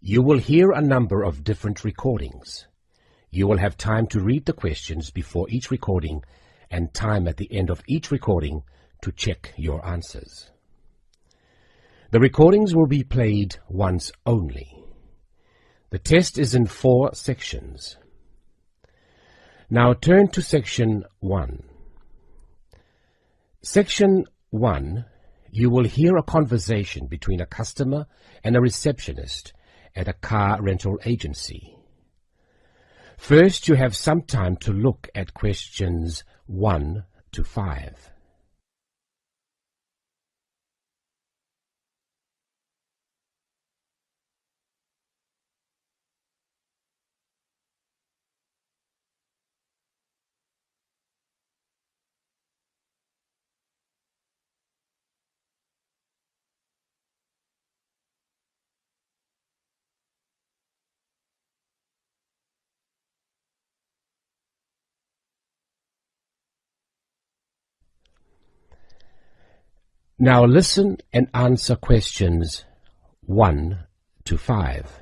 You will hear a number of different recordings. You will have time to read the questions before each recording and time at the end of each recording to check your answers. The recordings will be played once only. The test is in 4 sections. Now turn to Section 1. Section 1, you will hear a conversation between a customer and a receptionist at a car rental agency. First, you have some time to look at questions 1 to 5. Now listen and answer questions 1 to 5.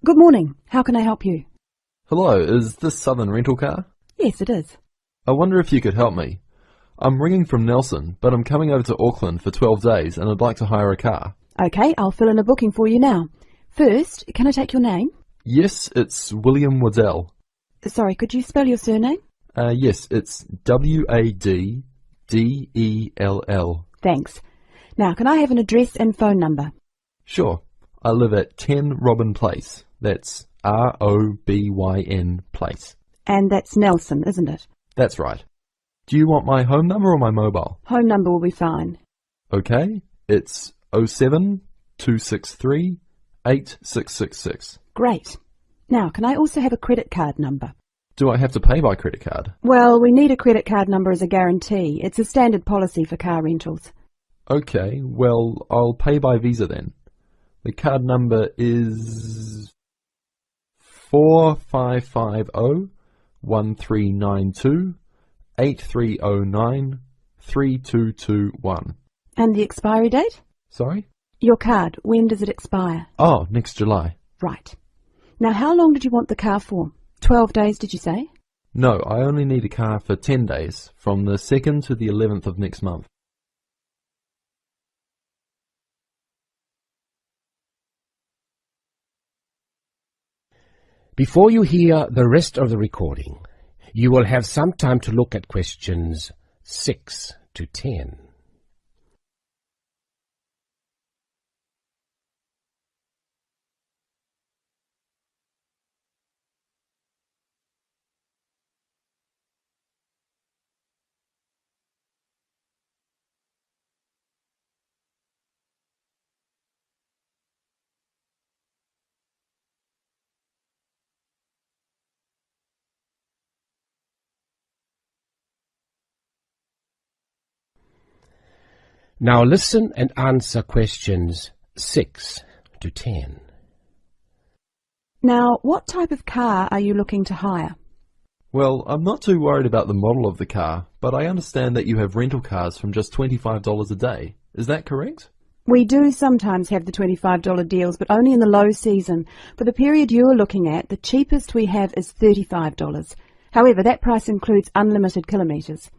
Good morning. How can I help you? Hello, is this Southern Rental Car? Yes, it is. I wonder if you could help me. I'm ringing from Nelson, but I'm coming over to Auckland for 12 days and I'd like to hire a car. Okay, I'll fill in a booking for you now. First, can I take your name? Yes, it's William Waddell. Sorry, could you spell your surname? Yes, it's Waddell. Thanks. Now, can I have an address and phone number? Sure. I live at 10 Robin Place. That's Robyn Place. And that's Nelson, isn't it? That's right. Do you want my home number or my mobile? Home number will be fine. Okay, it's 07 263 8666. Great. Now, can I also have a credit card number? Do I have to pay by credit card? Well, we need a credit card number as a guarantee. It's a standard policy for car rentals. Okay, well, I'll pay by Visa then. The card number is 4550-1392-8309-3221. And the expiry date? Sorry? Your card, when does it expire? Oh, next July. Right. Now, how long did you want the car for? 12 days, did you say? No, I only need a car for 10 days, from the 2nd to the 11th of next month. Before you hear the rest of the recording, you will have some time to look at questions 6 to 10. Now listen and answer questions 6 to 10. Now, what type of car are you looking to hire? Well, I'm not too worried about the model of the car, but I understand that you have rental cars from just $25 a day. Is that correct? We do sometimes have the $25 deals, but only in the low season. For the period you are looking at, the cheapest we have is $35. However, that price includes unlimited kilometres.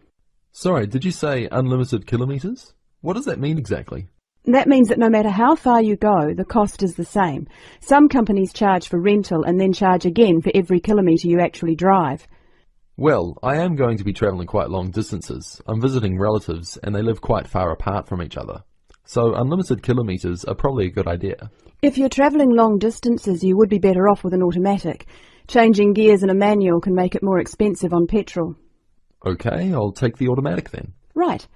Sorry, did you say unlimited kilometres? What does that mean exactly? That means that no matter how far you go, the cost is the same. Some companies charge for rental and then charge again for every kilometre you actually drive. Well, I am going to be travelling quite long distances. I'm visiting relatives and they live quite far apart from each other. So unlimited kilometres are probably a good idea. If you're travelling long distances, you would be better off with an automatic. Changing gears in a manual can make it more expensive on petrol. Okay, I'll take the automatic then. Right.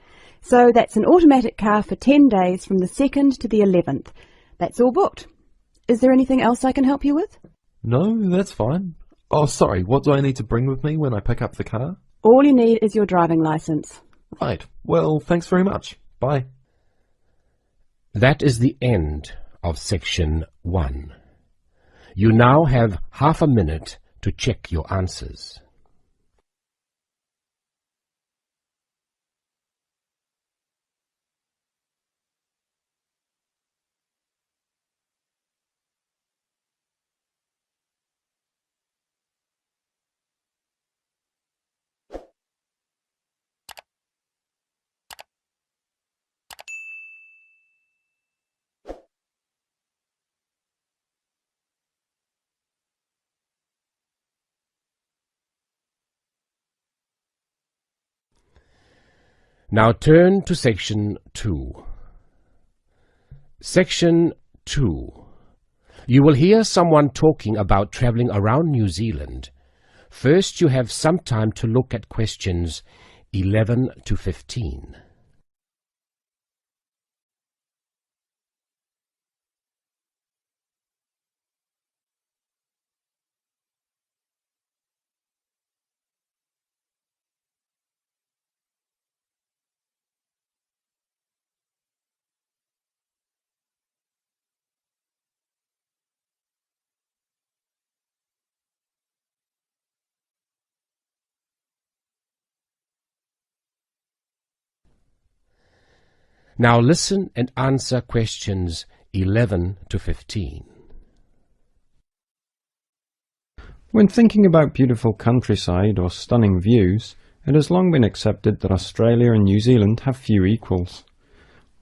So that's an automatic car for 10 days from the 2nd to the 11th. That's all booked. Is there anything else I can help you with? No, that's fine. Oh, sorry, what do I need to bring with me when I pick up the car? All you need is your driving licence. Right. Well, thanks very much. Bye. That is the end of Section 1. You now have half a minute to check your answers. Now turn to Section 2. Section 2. You will hear someone talking about travelling around New Zealand. First, you have some time to look at questions 11 to 15. Now listen and answer questions 11 to 15. When thinking about beautiful countryside or stunning views, it has long been accepted that Australia and New Zealand have few equals.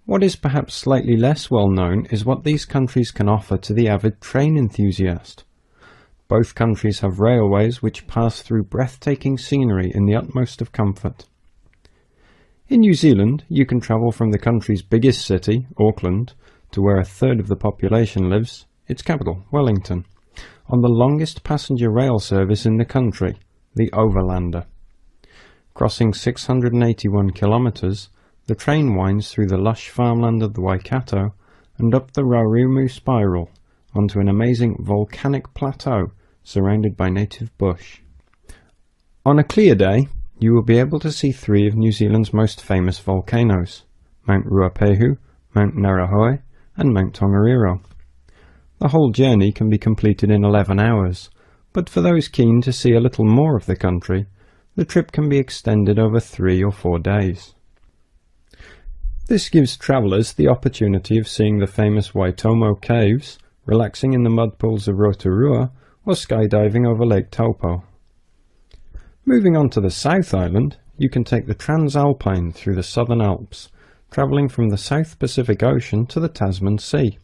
What is perhaps slightly less well known is what these countries can offer to the avid train enthusiast. Both countries have railways which pass through breathtaking scenery in the utmost of comfort. In New Zealand, you can travel from the country's biggest city, Auckland, to where a third of the population lives, its capital, Wellington, on the longest passenger rail service in the country, the Overlander. Crossing 681 kilometres, the train winds through the lush farmland of the Waikato and up the Raurumu spiral onto an amazing volcanic plateau surrounded by native bush. On a clear day, you will be able to see three of New Zealand's most famous volcanoes, Mount Ruapehu, Mount Ngauruhoe and Mount Tongariro. The whole journey can be completed in 11 hours, but for those keen to see a little more of the country, the trip can be extended over 3 or 4 days. This gives travellers the opportunity of seeing the famous Waitomo caves, relaxing in the mud pools of Rotorua, or skydiving over Lake Taupo. Moving on to the South Island, you can take the Transalpine through the Southern Alps, travelling from the South Pacific Ocean to the Tasman Sea.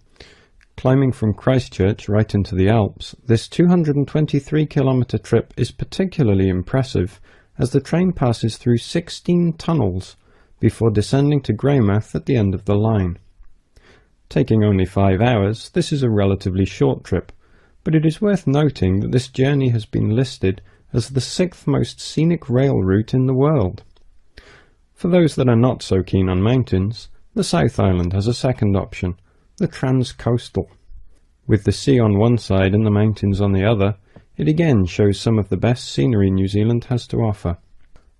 Climbing from Christchurch right into the Alps, this 223-kilometre trip is particularly impressive as the train passes through 16 tunnels before descending to Greymouth at the end of the line. Taking only 5 hours, this is a relatively short trip, but it is worth noting that this journey has been listed as the 6th most scenic rail route in the world. For those that are not so keen on mountains, the South Island has a second option, the Trans-Coastal. With the sea on one side and the mountains on the other, it again shows some of the best scenery New Zealand has to offer.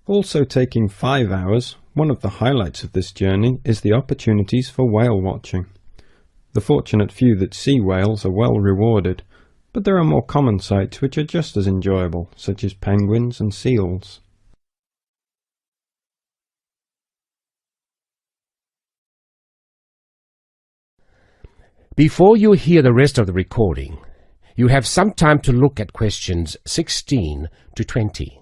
Also taking 5 hours, one of the highlights of this journey is the opportunities for whale watching. The fortunate few that see whales are well rewarded, but there are more common sights which are just as enjoyable, such as penguins and seals. Before you hear the rest of the recording, you have some time to look at questions 16 to 20.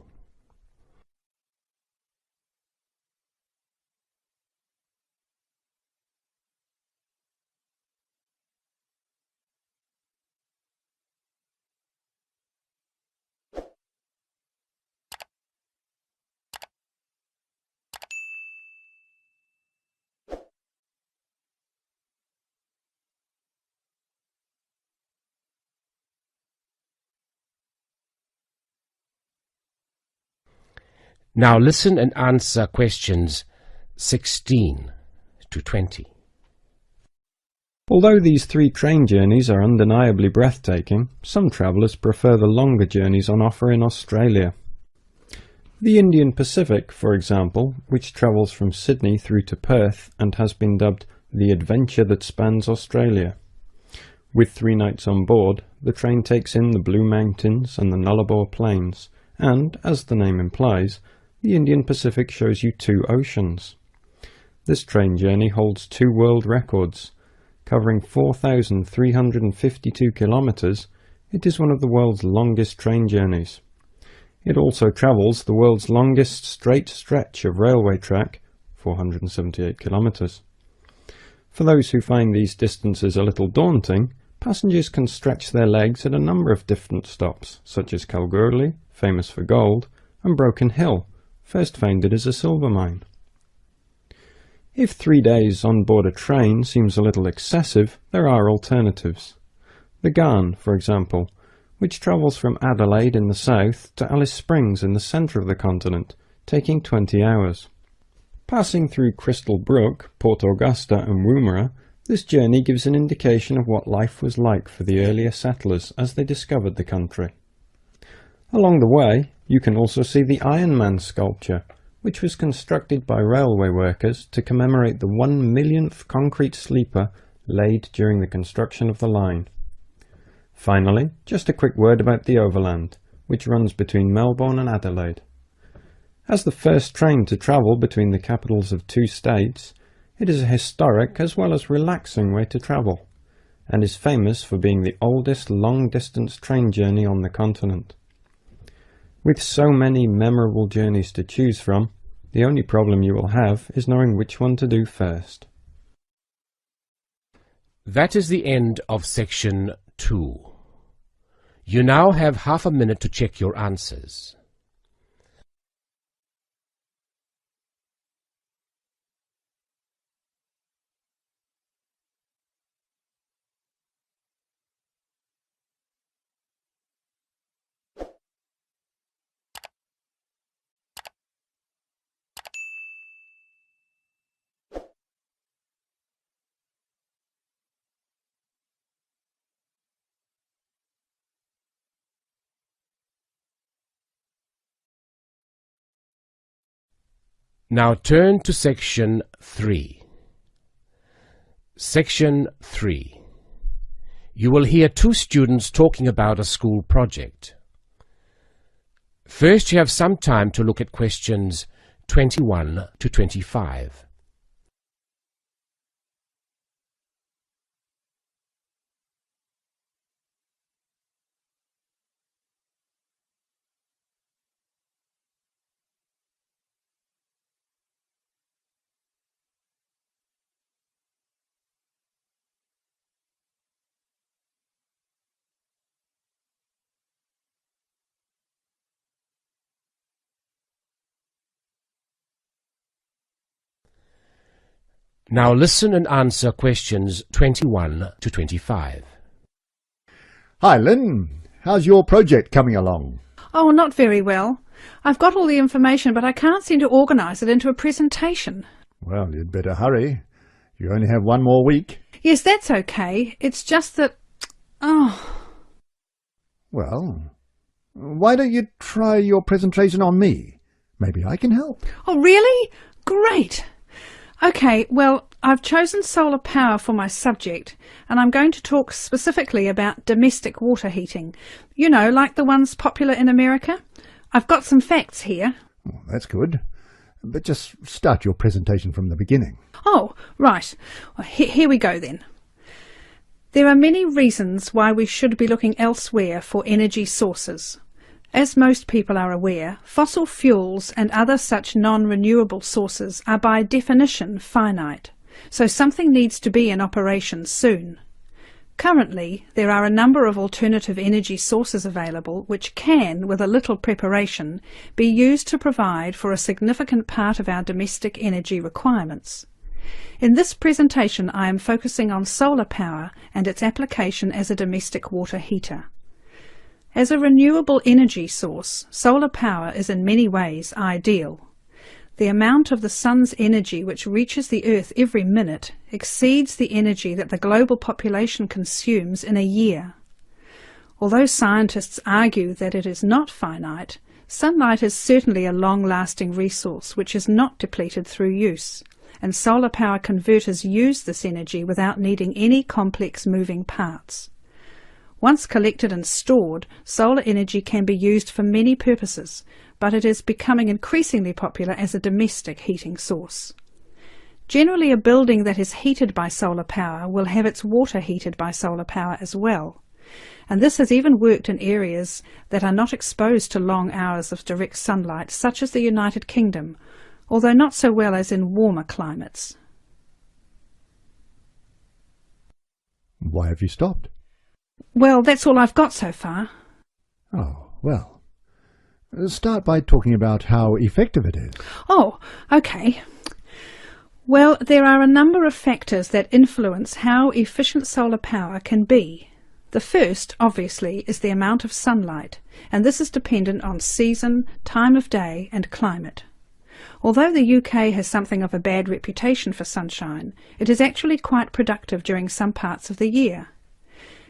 Now listen and answer questions 16 to 20. Although these 3 train journeys are undeniably breathtaking, some travellers prefer the longer journeys on offer in Australia. The Indian Pacific, for example, which travels from Sydney through to Perth and has been dubbed the adventure that spans Australia. With 3 nights on board, the train takes in the Blue Mountains and the Nullarbor Plains, and, as the name implies, the Indian Pacific shows you 2 oceans. This train journey holds 2 world records. Covering 4,352 kilometres, it is one of the world's longest train journeys. It also travels the world's longest straight stretch of railway track, 478 kilometres. For those who find these distances a little daunting, passengers can stretch their legs at a number of different stops, such as Kalgoorlie, famous for gold, and Broken Hill, first founded as a silver mine. If 3 days on board a train seems a little excessive, there are alternatives. The Garn, for example, which travels from Adelaide in the south to Alice Springs in the centre of the continent, taking 20 hours. Passing through Crystal Brook, Port Augusta and Woomera, this journey gives an indication of what life was like for the earlier settlers as they discovered the country. Along the way, you can also see the Iron Man sculpture, which was constructed by railway workers to commemorate the 1 millionth concrete sleeper laid during the construction of the line. Finally, just a quick word about the Overland, which runs between Melbourne and Adelaide. As the first train to travel between the capitals of 2 states, it is a historic as well as relaxing way to travel, and is famous for being the oldest long-distance train journey on the continent. With so many memorable journeys to choose from, the only problem you will have is knowing which one to do first. That is the end of section 2. You now have half a minute to check your answers. Now turn to section 3. Section 3. You will hear 2 students talking about a school project. First, you have some time to look at questions 21 to 25. Now listen and answer questions 21 to 25. Hi, Lynn. How's your project coming along? Oh, not very well. I've got all the information, but I can't seem to organise it into a presentation. Well, you'd better hurry. You only have 1 more week. Yes, that's okay. It's just that... Oh. Well, why don't you try your presentation on me? Maybe I can help. Oh, really? Great. Okay, well, I've chosen solar power for my subject, and I'm going to talk specifically about domestic water heating. You know, like the ones popular in America. I've got some facts here. Oh, that's good. But just start your presentation from the beginning. Oh, right. Well, here we go then. There are many reasons why we should be looking elsewhere for energy sources. As most people are aware, fossil fuels and other such non-renewable sources are by definition finite, so something needs to be in operation soon. Currently, there are a number of alternative energy sources available which can, with a little preparation, be used to provide for a significant part of our domestic energy requirements. In this presentation, I am focusing on solar power and its application as a domestic water heater. As a renewable energy source, solar power is in many ways ideal. The amount of the sun's energy which reaches the Earth every minute exceeds the energy that the global population consumes in a year. Although scientists argue that it is not finite, sunlight is certainly a long-lasting resource which is not depleted through use, and solar power converters use this energy without needing any complex moving parts. Once collected and stored, solar energy can be used for many purposes, but it is becoming increasingly popular as a domestic heating source. Generally, a building that is heated by solar power will have its water heated by solar power as well, and this has even worked in areas that are not exposed to long hours of direct sunlight, such as the United Kingdom, although not so well as in warmer climates. Why have you stopped? Well, that's all I've got so far. Oh, well. Start by talking about how effective it is. Oh, okay. Well, there are a number of factors that influence how efficient solar power can be. The first, obviously, is the amount of sunlight, and this is dependent on season, time of day and climate. Although the UK has something of a bad reputation for sunshine, it is actually quite productive during some parts of the year.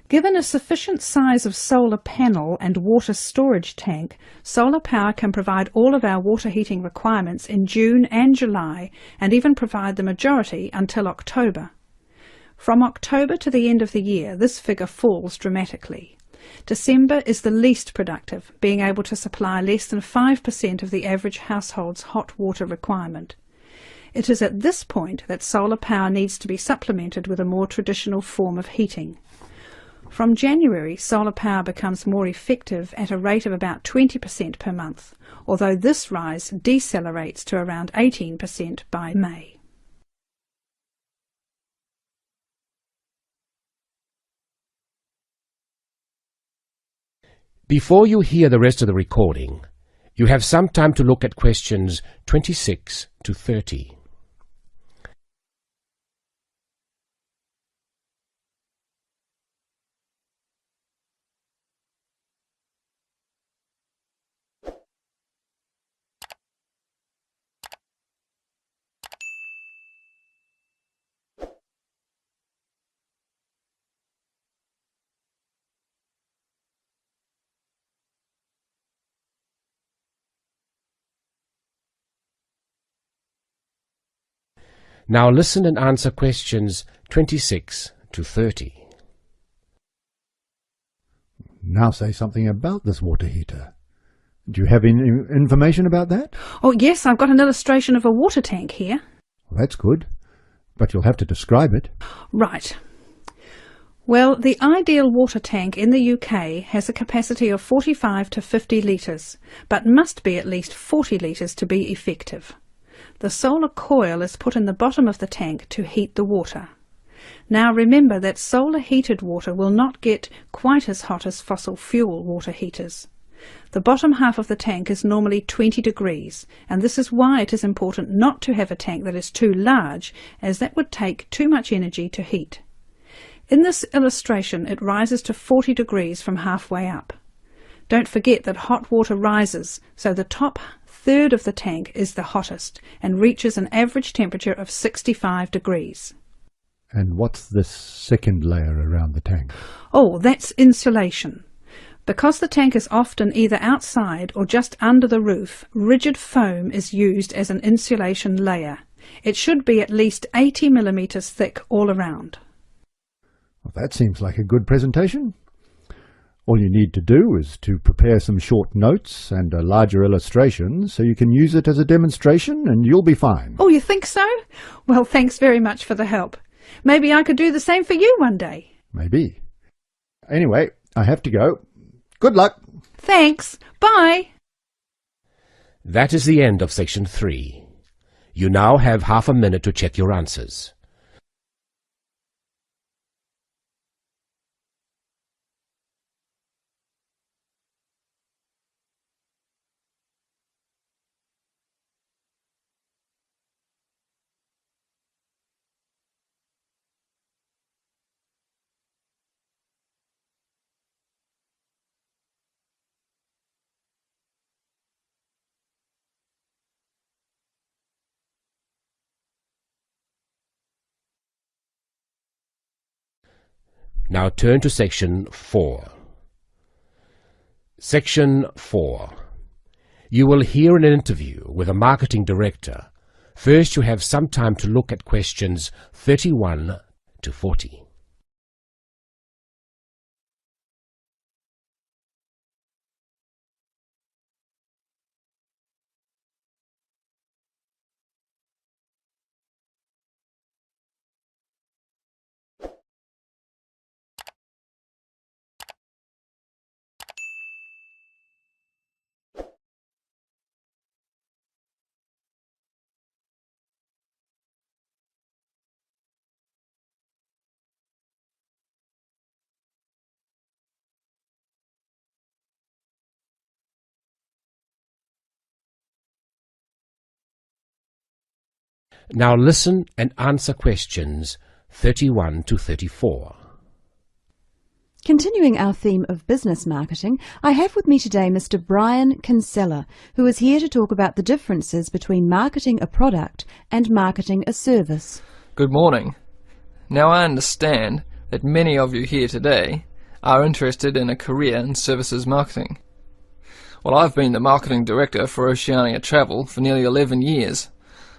Given a sufficient size of solar panel and water storage tank, solar power can provide all of our water heating requirements in June and July, and even provide the majority until October. From October to the end of the year, this figure falls dramatically. December is the least productive, being able to supply less than 5% of the average household's hot water requirement. It is at this point that solar power needs to be supplemented with a more traditional form of heating. From January, solar power becomes more effective at a rate of about 20% per month, although this rise decelerates to around 18% by May. Before you hear the rest of the recording, you have some time to look at questions 26 to 30. Now listen and answer questions 26 to 30. Now say something about this water heater. Do you have any information about that? Oh yes, I've got an illustration of a water tank here. Well, that's good, but you'll have to describe it. Right. Well, the ideal water tank in the UK has a capacity of 45 to 50 litres, but must be at least 40 litres to be effective. The solar coil is put in the bottom of the tank to heat the water. Now remember that solar heated water will not get quite as hot as fossil fuel water heaters. The bottom half of the tank is normally 20 degrees, and this is why it is important not to have a tank that is too large, as that would take too much energy to heat. In this illustration it rises to 40 degrees from halfway up. Don't forget that hot water rises, so the top third of the tank is the hottest and reaches an average temperature of 65 degrees. And what's this second layer around the tank? Oh, that's insulation. Because the tank is often either outside or just under the roof, rigid foam is used as an insulation layer. It should be at least 80 millimetres thick all around. Well, that seems like a good presentation. All you need to do is to prepare some short notes and a larger illustration so you can use it as a demonstration and you'll be fine. Oh, you think so? Well, thanks very much for the help. Maybe I could do the same for you one day. Maybe. Anyway, I have to go. Good luck. Thanks. Bye. That is the end of section 3. You now have half a minute to check your answers. Now turn to section 4. Section 4. You will hear an interview with a marketing director. First, you have some time to look at questions 31 to 40. Now listen and answer questions 31 to 34. Continuing our theme of business marketing, I have with me today Mr. Brian Kinsella, who is here to talk about the differences between marketing a product and marketing a service. Good morning. Now I understand that many of you here today are interested in a career in services marketing. Well, I've been the marketing director for Oceania Travel for nearly 11 years,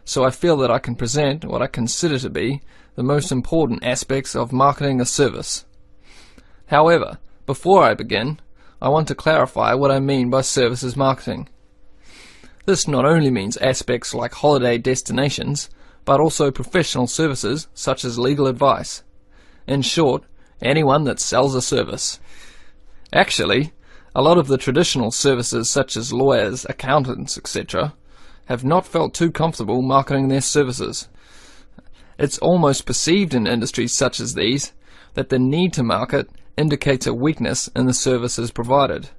so I feel that I can present what I consider to be the most important aspects of marketing a service. However, before I begin, I want to clarify what I mean by services marketing. This not only means aspects like holiday destinations, but also professional services such as legal advice. In short, anyone that sells a service. Actually, a lot of the traditional services such as lawyers, accountants, etc. have not felt too comfortable marketing their services. It's almost perceived in industries such as these that the need to market indicates a weakness in the services provided.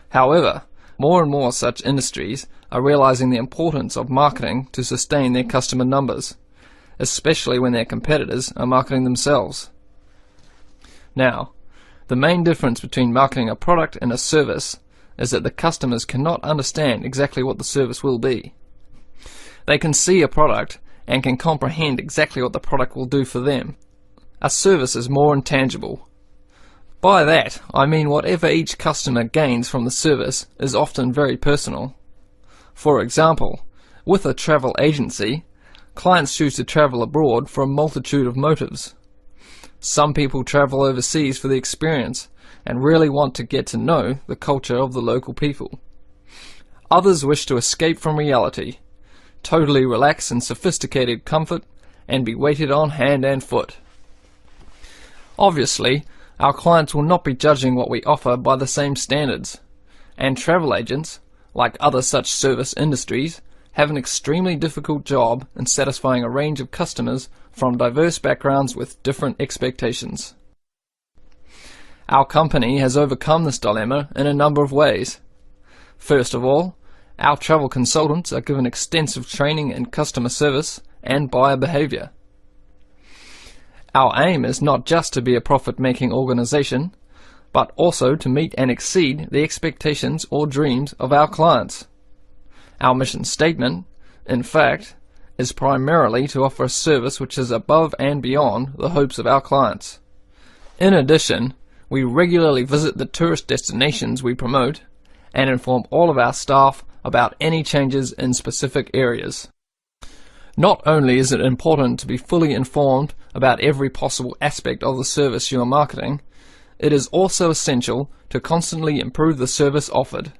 However, more and more such industries are realizing the importance of marketing to sustain their customer numbers, especially when their competitors are marketing themselves. Now, the main difference between marketing a product and a service is that the customers cannot understand exactly what the service will be. They can see a product and can comprehend exactly what the product will do for them. A service is more intangible. By that, I mean whatever each customer gains from the service is often very personal. For example, with a travel agency, clients choose to travel abroad for a multitude of motives. Some people travel overseas for the experience and really want to get to know the culture of the local people. Others wish to escape from reality, totally relax in sophisticated comfort, and be waited on hand and foot. Obviously, our clients will not be judging what we offer by the same standards, and travel agents, like other such service industries, have an extremely difficult job in satisfying a range of customers from diverse backgrounds with different expectations. Our company has overcome this dilemma in a number of ways. First of all, our travel consultants are given extensive training in customer service and buyer behavior. Our aim is not just to be a profit-making organization, but also to meet and exceed the expectations or dreams of our clients. Our mission statement, in fact, is primarily to offer a service which is above and beyond the hopes of our clients. In addition, we regularly visit the tourist destinations we promote and inform all of our staff about any changes in specific areas. Not only is it important to be fully informed about every possible aspect of the service you are marketing, it is also essential to constantly improve the service offered.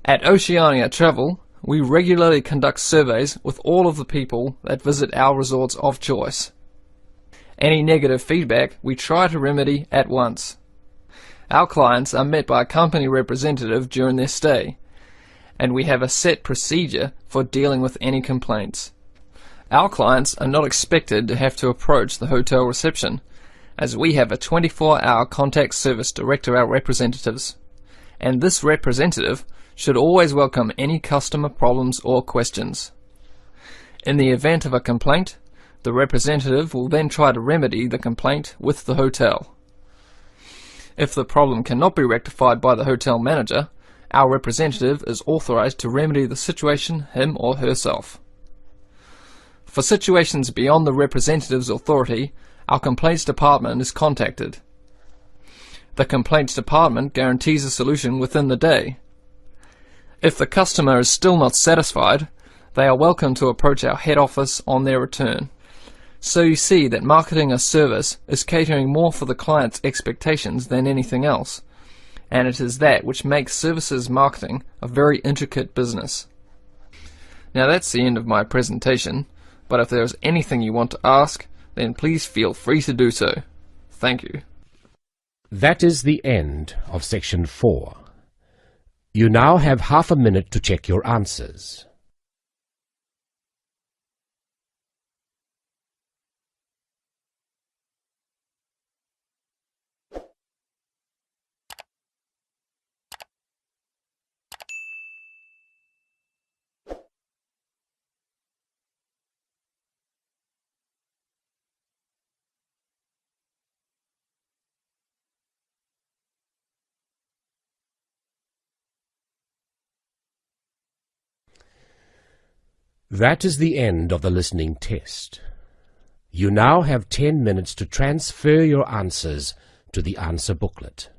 At Oceania Travel, we regularly conduct surveys with all of the people that visit our resorts of choice. Any negative feedback we try to remedy at once. Our clients are met by a company representative during their stay, and we have a set procedure for dealing with any complaints. Our clients are not expected to have to approach the hotel reception, as we have a 24-hour contact service direct to our representatives, and this representative should always welcome any customer problems or questions. In the event of a complaint, the representative will then try to remedy the complaint with the hotel. If the problem cannot be rectified by the hotel manager, our representative is authorized to remedy the situation him or herself. For situations beyond the representative's authority, our complaints department is contacted. The complaints department guarantees a solution within the day. If the customer is still not satisfied, they are welcome to approach our head office on their return. So you see that marketing a service is catering more for the client's expectations than anything else, and it is that which makes services marketing a very intricate business. Now that's the end of my presentation, but if there is anything you want to ask, then please feel free to do so. Thank you. That is the end of section 4. You now have half a minute to check your answers. That is the end of the listening test. You now have 10 minutes to transfer your answers to the answer booklet.